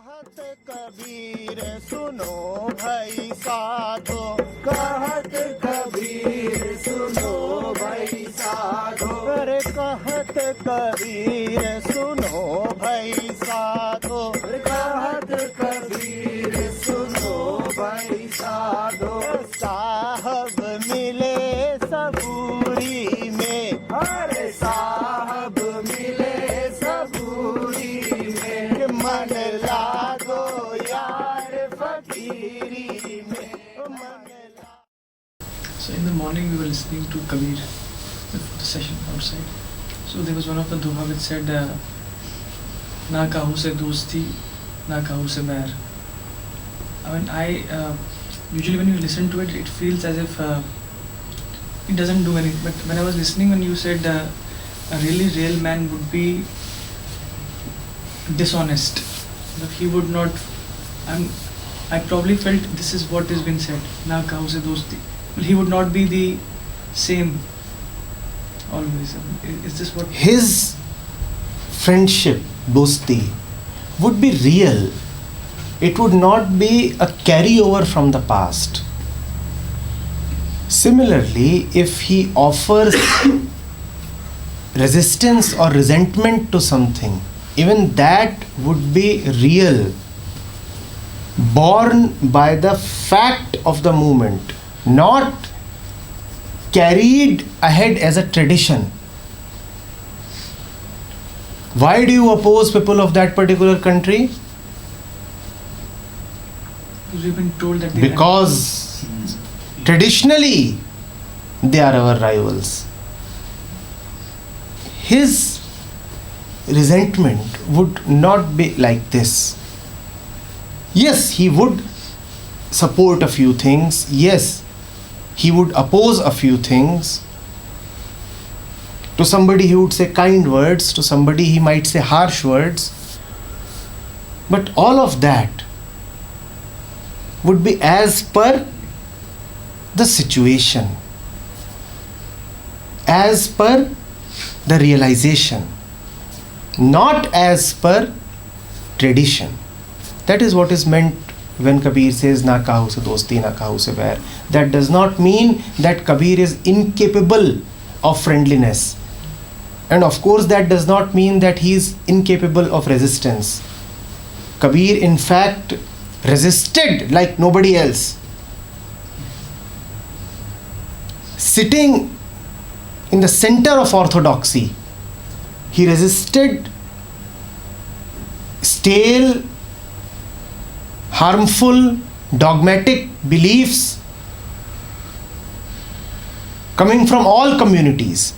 कहत कबीर सुनो भाई साधो, कहत कबीर सुनो भाई साधो, अरे कहत कबीर सुनो भाई साधो, कहत कबीर सुनो भाई साधो। साहब मिले सबूरी में, अरे साहब मिले सबूरी में, मन लागो यार फकीरी में, मन लागो। So in the morning we were listening to Kabir before the session outside. So there was one of the doha which said, "Na kahu se dosti, na kahu se bair." I mean, usually when you listen to it, it feels as if it doesn't do anything. But when I was listening, when you said a really real man would be dishonest, that he would not. I probably felt this is what has been said. Na kahu se dosti. Well, he would not be the same always. Is this what his friendship, dosti, would be real? It would not be a carryover from the past. Similarly, if he offers resistance or resentment to something, even that would be real, born by the fact of the moment, not carried ahead as a tradition. Why do you oppose people of that particular country? because we've been told that Because traditionally they are our rivals. His resentment would not be like this. Yes, he would support a few things. Yes, he would oppose a few things. To somebody he would say kind words, to somebody he might say harsh words. But all of that would be as per the situation, as per the realization, not as per tradition. That is what is meant when Kabir says na kahu se dosti, na kahu se bair. That does not mean that Kabir is incapable of friendliness, and of course that does not mean that he is incapable of resistance. Kabir in fact resisted like nobody else. Sitting in the center of orthodoxy, he resisted stale, harmful, dogmatic beliefs coming from all communities.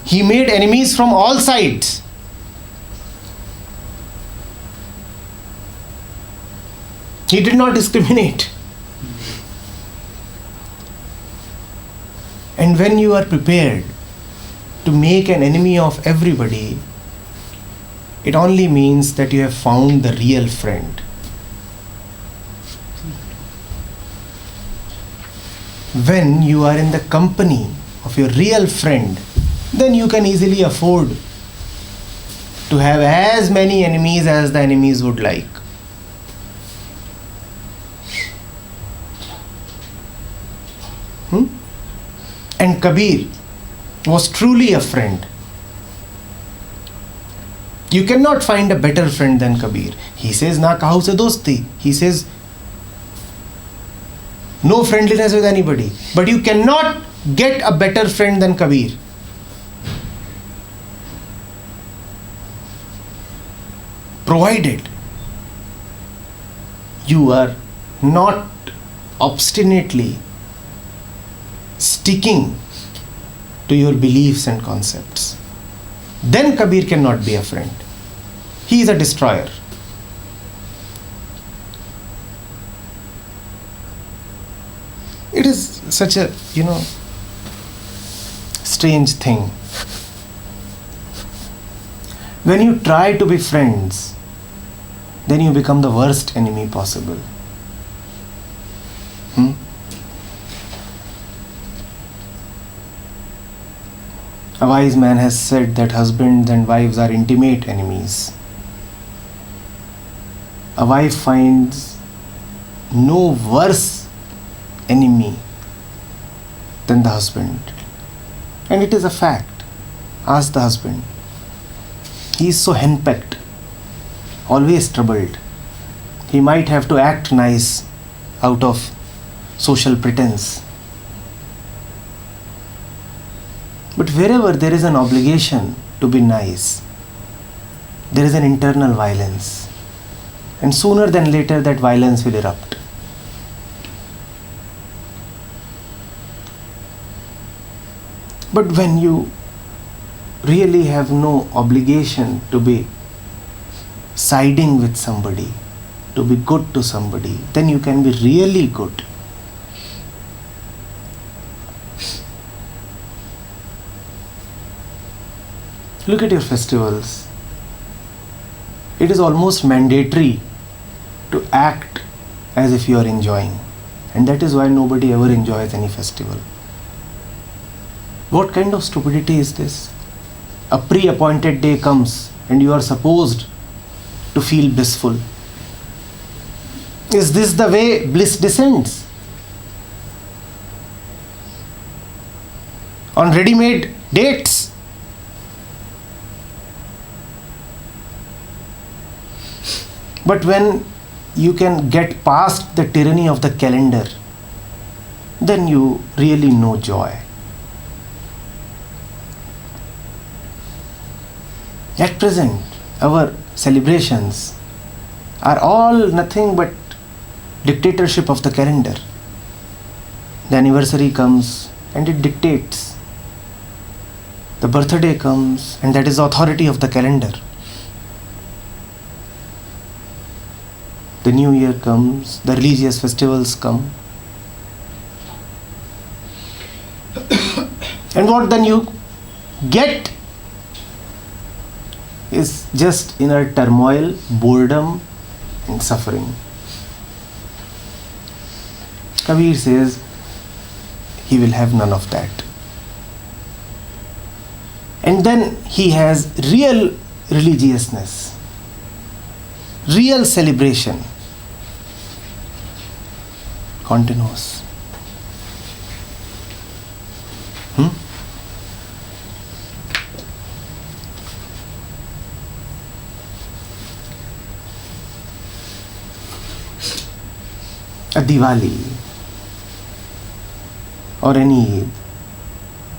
He made enemies from all sides. He did not discriminate. And when you are prepared to make an enemy of everybody, it only means that you have found the real friend. When you are in the company of your real friend, then you can easily afford to have as many enemies as the enemies would like. And Kabir was truly a friend. You cannot find a better friend than Kabir. He says, na kahu se dosti. He says, no friendliness with anybody. But you cannot get a better friend than Kabir. Provided you are not obstinately sticking to your beliefs and concepts, then Kabir cannot be a friend. He is a destroyer. It is such a, strange thing. When you try to be friends, then you become the worst enemy possible. A wise man has said that husbands and wives are intimate enemies. a wife finds no worse enemy than the husband. And it is a fact. Ask the husband. He is so henpecked, always troubled. He might have to act nice out of social pretense. But wherever there is an obligation to be nice, there is an internal violence. And sooner than later that violence will erupt. But when you really have no obligation to be siding with somebody, to be good to somebody, then you can be really good. Look at your festivals. It is almost mandatory to act as if you are enjoying. And that is why nobody ever enjoys any festival. What kind of stupidity is this? A pre-appointed day comes and you are supposed to feel blissful. Is this the way bliss descends? On ready-made dates? But when you can get past the tyranny of the calendar, then you really know joy. At present, our celebrations are all nothing but dictatorship of the calendar. The anniversary comes and it dictates. The birthday comes and that is the authority of the calendar. The new year comes, the religious festivals come. And what then you get is just inner turmoil, boredom and suffering. Kabir says he will have none of that. And then he has real religiousness, real celebration. Continuous. A Diwali or any Eid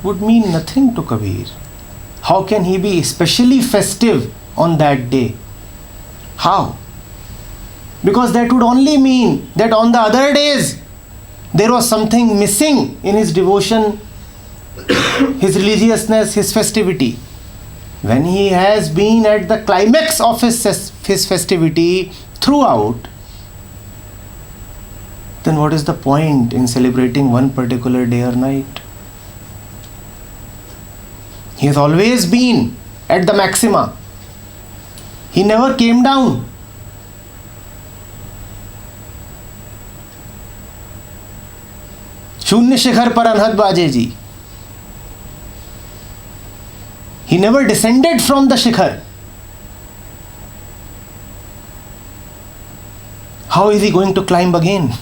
would mean nothing to Kabir. How can he be especially festive on that day? How? Because that would only mean that on the other days there was something missing in his devotion, his religiousness, his festivity. When he has been at the climax of his festivity throughout, then what is the point in celebrating one particular day or night? He has always been at the maxima. He never came down. शून्य शिखर पर अनहद बाजे जी. He never descended from the shikhar. How is he going to climb again?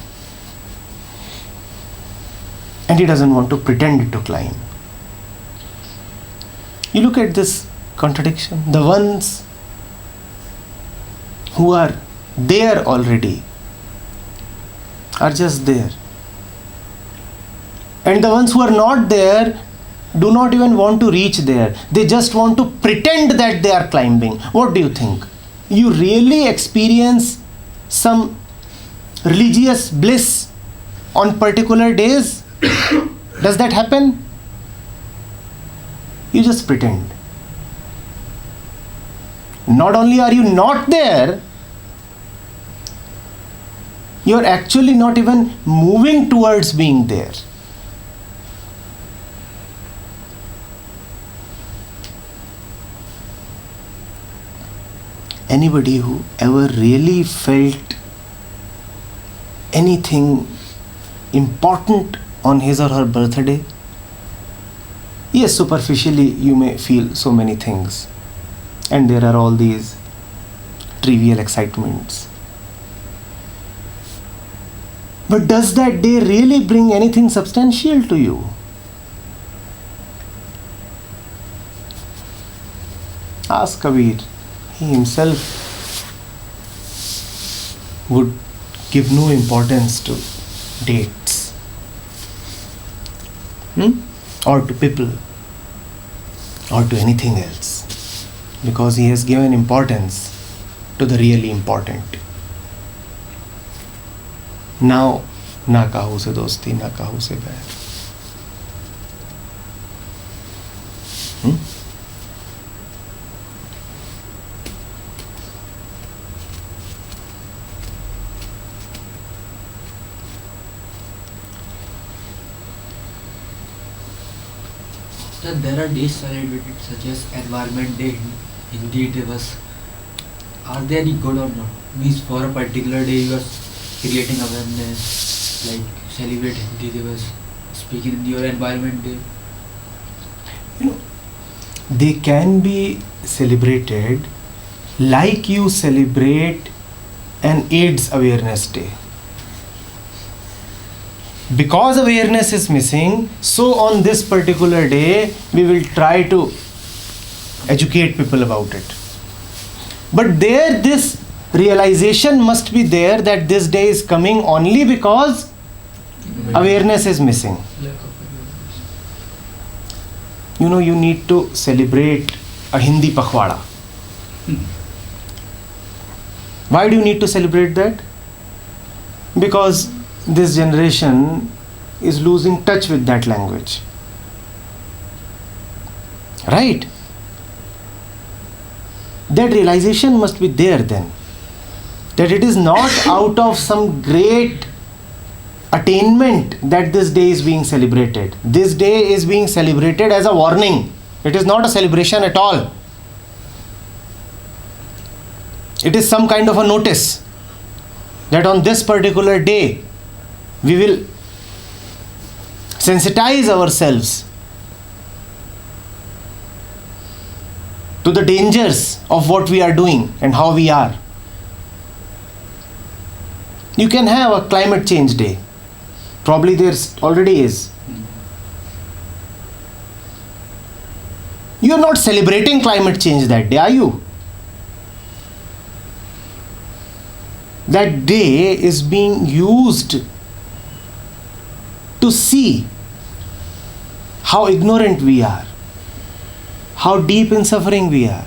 And he doesn't want to pretend to climb. You look at this contradiction. The ones who are there already are just there. And the ones who are not there do not even want to reach there. They just want to pretend that they are climbing. What do you think? You really experience some religious bliss on particular days? Does that happen? You just pretend. Not only are you not there, you are actually not even moving towards being there. Anybody who ever really felt anything important on his or her birthday? Yes, superficially you may feel so many things, and there are all these trivial excitements. But does that day really bring anything substantial to you? Ask Kabir. He himself would give no importance to dates or to people or to anything else, because he has given importance to the really important. Now, ना काहू से दोस्ती ना काहू से बैर. Sir, there are days celebrated such as Environment Day, Hindi Divas. Are they any good or not? Means for a particular day you are creating awareness, like celebrate Hindi Divas, speaking in your Environment Day. They can be celebrated like you celebrate an AIDS awareness day. Because awareness is missing, so on this particular day we will try to educate people about it. But there, this realization must be there that this day is coming only because awareness is missing. Lack of awareness. You need to celebrate a Hindi Pakhwada. Why do you need to celebrate that? Because this generation is losing touch with that language. Right? That realization must be there then. That it is not out of some great attainment that this day is being celebrated. This day is being celebrated as a warning. It is not a celebration at all. It is some kind of a notice that on this particular day we will sensitize ourselves to the dangers of what we are doing and how we are. You can have a climate change day. Probably there already is. You are not celebrating climate change that day, are you? That day is being used to see how ignorant we are, how deep in suffering we are,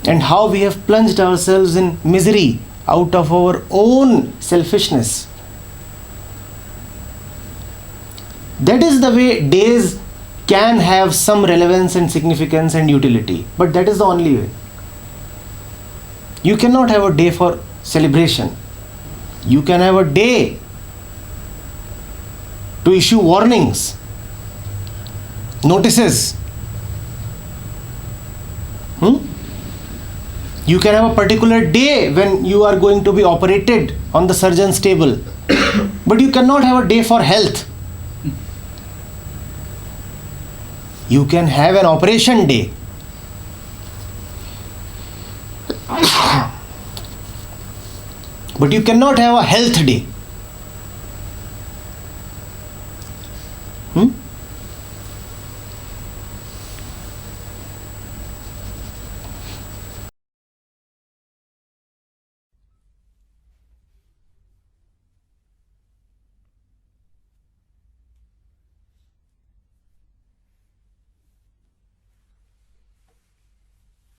and how we have plunged ourselves in misery out of our own selfishness. That is the way days can have some relevance and significance and utility, but that is the only way. You cannot have a day for celebration. You can have a day to issue warnings, notices. You can have a particular day when you are going to be operated on the surgeon's table, but you cannot have a day for health. You can have an operation day. But you cannot have a health day.